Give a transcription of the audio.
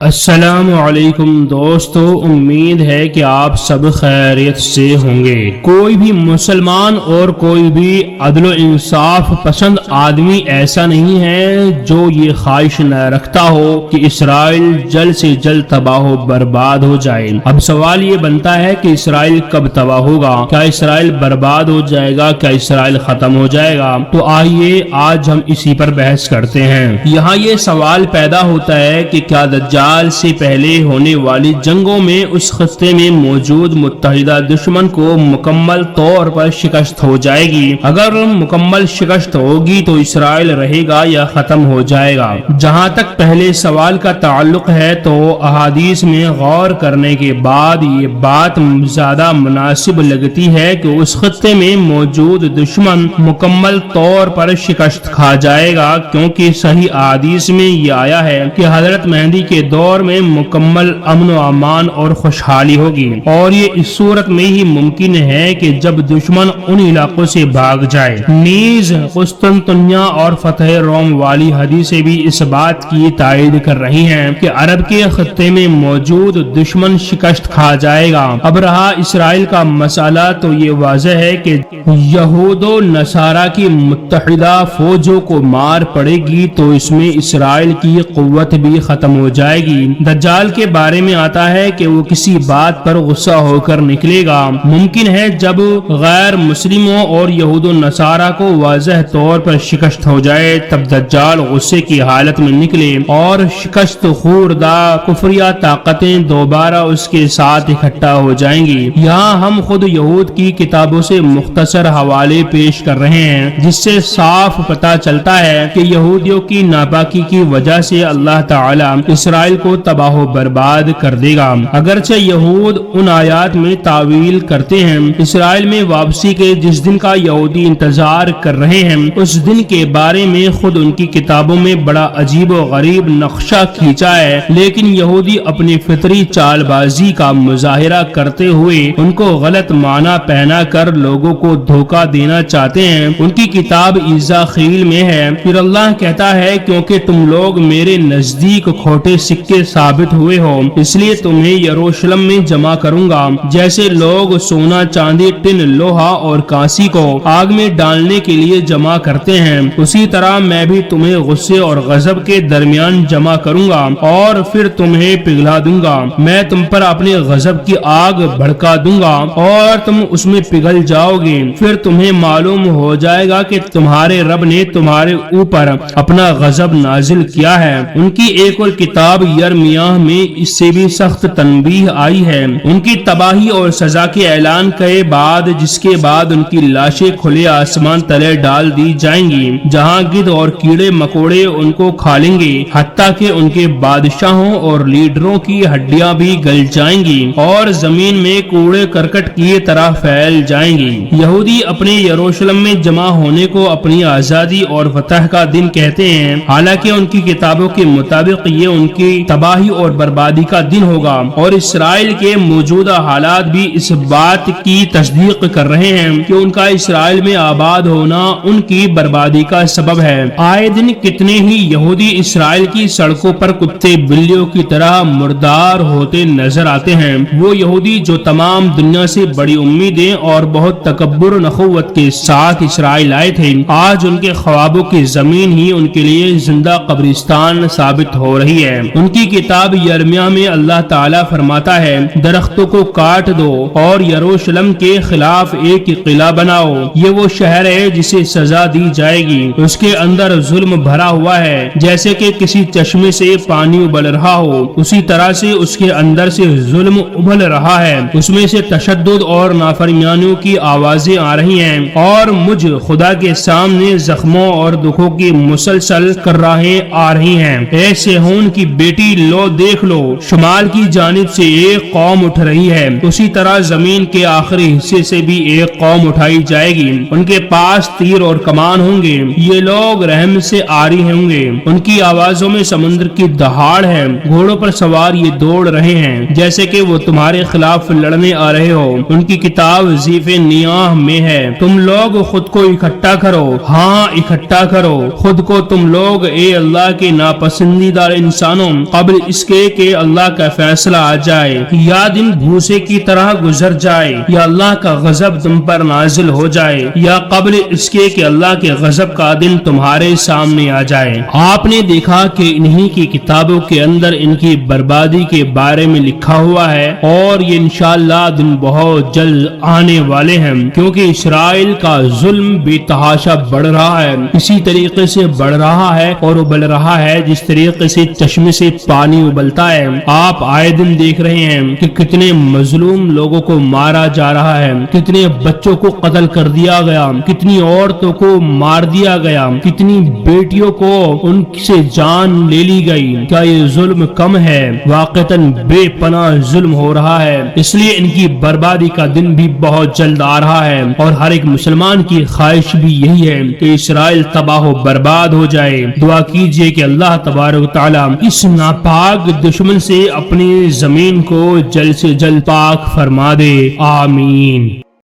السلام علیکم دوستو، امید ہے کہ آپ سب خیریت سے ہوں گے۔ کوئی بھی مسلمان اور کوئی بھی عدل و انصاف پسند آدمی ایسا نہیں ہے جو یہ خواہش نہ رکھتا ہو کہ اسرائیل جلد سے جلد تباہ و برباد ہو جائے۔ اب سوال یہ بنتا ہے کہ اسرائیل کب تباہ ہوگا؟ کیا اسرائیل برباد ہو جائے گا؟ کیا اسرائیل ختم ہو جائے گا؟ تو آئیے آج ہم اسی پر بحث کرتے ہیں۔ یہاں یہ سوال پیدا ہوتا ہے کہ کیا دجال سے پہلے ہونے والی جنگوں میں اس خطے میں موجود متحدہ دشمن کو مکمل طور پر شکست ہو جائے گی؟ اگر مکمل شکست ہوگی تو اسرائیل رہے گا یا ختم ہو جائے گا؟ جہاں تک پہلے سوال کا تعلق ہے تو احادیث میں غور کرنے کے بعد یہ بات زیادہ مناسب لگتی ہے کہ اس خطے میں موجود دشمن مکمل طور پر شکست کھا جائے گا، کیونکہ صحیح احادیث میں یہ آیا ہے کہ حضرت مہدی کے دور میں مکمل امن و امان اور خوشحالی ہوگی، اور یہ اس صورت میں ہی ممکن ہے کہ جب دشمن ان علاقوں سے بھاگ جائے۔ نیز قسطنطنیہ اور فتح روم والی حدیثیں بھی اس بات کی تائید کر رہی ہیں کہ عرب کے خطے میں موجود دشمن شکست کھا جائے گا۔ اب رہا اسرائیل کا مسئلہ تو یہ واضح ہے کہ یہود و نصارہ کی متحدہ فوجوں کو مار پڑے گی تو اس میں اسرائیل کی قوت بھی ختم ہو جائے گی۔ دجال کے بارے میں آتا ہے کہ وہ کسی بات پر غصہ ہو کر نکلے گا۔ ممکن ہے جب غیر مسلموں اور یہود و نصارہ کو واضح طور پر شکست ہو جائے تب دجال غصے کی حالت میں نکلے اور شکست خوردہ کفریہ طاقتیں دوبارہ اس کے ساتھ اکٹھا ہو جائیں گی۔ یہاں ہم خود یہود کی کتابوں سے مختصر حوالے پیش کر رہے ہیں، جس سے صاف پتہ چلتا ہے کہ یہودیوں کی ناپاکی کی وجہ سے اللہ تعالی اسرائیل کو تباہ و برباد کر دے گا۔ اگرچہ یہود ان آیات میں تعویل کرتے ہیں، اسرائیل میں واپسی کے جس دن کا یہودی انتظار کر رہے ہیں اس دن کے بارے میں خود ان کی کتابوں میں بڑا عجیب و غریب نقشہ کھینچا ہے، لیکن یہودی اپنی فطری چال بازی کا مظاہرہ کرتے ہوئے ان کو غلط معنی پہنا کر لوگوں کو دھوکہ دینا چاہتے ہیں۔ ان کی کتاب ایزاخیل میں ہے، پھر اللہ کہتا ہے کیونکہ تم لوگ میرے نزدیک کھوٹے سکے ثابت ہوئے ہو اس لیے تمہیں یروشلم میں جمع کروں گا، جیسے لوگ سونا چاندی ٹن لوہا اور کانسی کو آگ میں ڈالنے کے لیے جمع کرتے ہیں، اسی طرح میں بھی تمہیں غصے اور غضب کے درمیان جمع کروں گا اور پھر تمہیں پگھلا دوں گا۔ میں تم پر اپنے غضب کی آگ بھڑکا دوں گا اور تم اس میں پگھل جاؤ گے، پھر تمہیں معلوم ہو جائے گا کہ تمہارے رب نے تمہارے اوپر اپنا غضب نازل کیا ہے۔ ان کی ایک اور کتاب یرمیاہ میں اس سے بھی سخت تنبیہ آئی ہے۔ ان کی تباہی اور سزا کے اعلان کے بعد، جس کے بعد ان کی لاشیں کھلے آسمان تلے ڈال دی جائیں گی، جہاں گدھ اور کیڑے مکوڑے ان کو کھا لیں گے، حتیٰ کہ ان کے بادشاہوں اور لیڈروں کی ہڈیاں بھی گل جائیں گی اور زمین میں کوڑے کرکٹ کی طرح پھیل جائیں گی۔ یہودی اپنے یروشلم میں جمع ہونے کو اپنی آزادی اور فتح کا دن کہتے ہیں، حالانکہ ان کی کتابوں کے مطابق یہ ان کی تباہی اور بربادی کا دن ہوگا، اور اسرائیل کے موجودہ حالات بھی اس بات کی تصدیق کر رہے ہیں کہ ان کا اسرائیل میں آباد ہونا ان کی بربادی کا سبب ہے۔ آئے دن کتنے ہی یہودی اسرائیل کی سڑکوں پر کتے بلیوں کی طرح مردار ہوتے نظر آتے ہیں۔ وہ یہودی جو تمام دنیا سے بڑی امیدیں اور بہت تکبر و نخوت کے ساتھ اسرائیل آئے تھے، آج ان کے خوابوں کی زمین ہی ان کے لیے زندہ قبرستان ثابت ہو رہی ہے۔ ان کی کتاب یرمیاہ میں اللہ تعالیٰ فرماتا ہے، درختوں کو کاٹ دو اور یروشلم کے خلاف ایک قلعہ بناؤ، یہ وہ شہر ہے جسے سزا دی جائے گی، اس کے اندر ظلم بھرا ہوا ہے، جیسے کہ کسی چشمے سے پانی ابل رہا ہو، اسی طرح سے اس کے اندر سے ظلم ابل رہا ہے، اس میں سے تشدد اور نافرمانیوں کی آوازیں آ رہی ہیں، اور مجھ خدا کے سامنے زخموں اور دکھوں کی مسلسل کراہیں آ رہی ہیں۔ اے سیہون کی بیٹی، لو دیکھ لو، شمال کی جانب سے ایک قوم اٹھ رہی ہے، اسی طرح زمین کے آخری حصے سے بھی ایک قوم اٹھائی جائے گی، ان کے پاس تیر اور کمان ہوں گے، یہ لوگ رحم سے آری ہوں گے، ان کی آوازوں میں سمندر کی دہاڑ ہے، گھوڑوں پر سوار یہ دوڑ رہے ہیں جیسے کہ وہ تمہارے خلاف لڑنے آ رہے ہو۔ ان کی کتاب زیف نیاہ میں ہے، تم لوگ خود کو اکٹھا کرو، ہاں اکٹھا کرو خود کو تم لوگ، اے اللہ کے ناپسندیدہ انسانوں، قبل اس کے کہ اللہ کا فیصلہ آ جائے، یا دن بھوسے کی طرح گزر جائے، یا اللہ کا غضب تم پر نازل ہو جائے، یا قبل اس کے کہ اللہ کے غضب کا دن تمہارے سامنے آ جائے۔ آپ نے دیکھا کہ انہی کی کتابوں کے اندر ان کی بربادی کے بارے میں لکھا ہوا ہے، اور یہ انشاءاللہ دن بہت جلد آنے والے ہیں، کیونکہ اسرائیل کا ظلم بے تحاشا بڑھ رہا ہے، اسی طریقے سے بڑھ رہا ہے اور ابل رہا ہے جس طریقے سے چشمے سے پانی ابلتا ہے۔ آپ آئے دن دیکھ رہے ہیں کہ کتنے مظلوم لوگوں کو مارا جا رہا ہے، کتنے بچوں کو قتل کر دیا گیا، کتنی عورتوں کو مار دیا گیا، کتنی بیٹیوں کو ان سے جان لے لی گئی۔ کیا یہ ظلم کم ہے؟ واقعتاً بے پناہ ظلم ہو رہا ہے، اس لیے ان کی بربادی کا دن بھی بہت جلد آ رہا ہے، اور ہر ایک مسلمان کی خواہش بھی یہی ہے کہ اسرائیل تباہ و برباد ہو جائے۔ دعا کیجئے کہ اللہ تبارک و تعالی اس ناپاک دشمن سے اپنی زمین کو جلد سے جلد پاک فرما دے، آمین۔